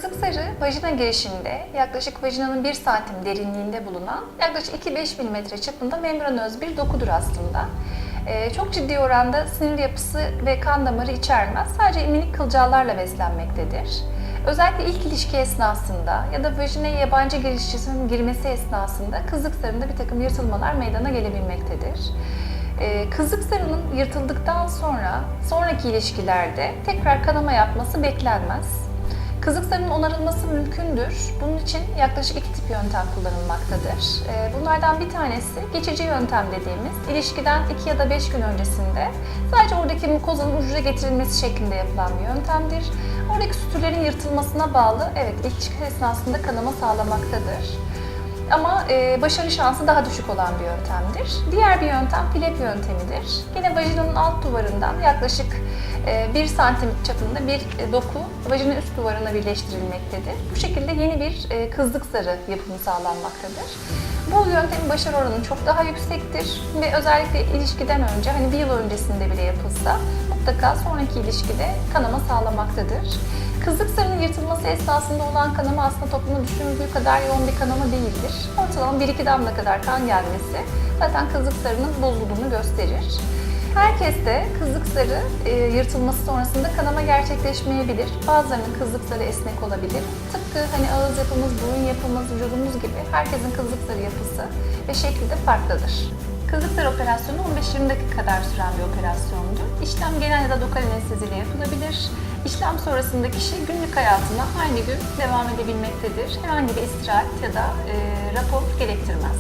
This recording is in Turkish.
Kızık zarı vajina girişinde yaklaşık vajinanın 1 santim derinliğinde bulunan yaklaşık 2-5 mm çapında membranöz bir dokudur aslında. Çok ciddi oranda sinir yapısı ve kan damarı içermez. Sadece minik kılcallarla beslenmektedir. Özellikle ilk ilişki esnasında ya da vajinaya yabancı girişçisinin girmesi esnasında kızık zarında bir takım yırtılmalar meydana gelebilmektedir. Kızık zarının yırtıldıktan sonraki ilişkilerde tekrar kanama yapması beklenmez. Kızık zarının onarılması mümkündür. Bunun için yaklaşık 2 tip yöntem kullanılmaktadır. Bunlardan bir tanesi geçici yöntem dediğimiz, ilişkiden 2 ya da 5 gün öncesinde sadece oradaki mukozanın ucuca getirilmesi şeklinde yapılan bir yöntemdir. Oradaki sütürlerin yırtılmasına bağlı, ilişki esnasında kanama sağlamaktadır. Ama başarı şansı daha düşük olan bir yöntemdir. Diğer bir yöntem PLEP yöntemidir. Yine vajinanın alt duvarından yaklaşık 1 santim çapında bir doku vajina üst duvarına birleştirilmektedir. Bu şekilde yeni bir kızlık zarı yapımı sağlanmaktadır. Bu yöntemin başarı oranı çok daha yüksektir ve özellikle ilişkiden önce, bir yıl öncesinde bile yapılsa mutlaka sonraki ilişkide kanama sağlamaktadır. Kızlık zarının yırtılması esnasında olan kanama aslında toplumda düşünüldüğü kadar yoğun bir kanama değildir. Ortalama 1-2 damla kadar kan gelmesi zaten kızlık zarının bozulduğunu gösterir. Herkeste kızlık zarı yırtılması sonrasında kanama gerçekleşmeyebilir. Bazılarının kızlık zarı esnek olabilir. Tıpkı ağız yapımız, burun yapımız, vücudumuz gibi herkesin kızlık zarı yapısı ve şekli de farklıdır. Kızlık zarı operasyonu 15-20 dakika kadar süren bir operasyondur. İşlem genel ya da lokal anesteziyle yapılabilir. İşlem sonrasında kişi günlük hayatına aynı gün devam edebilmektedir. Herhangi bir istirahat ya da rapor gerektirmez.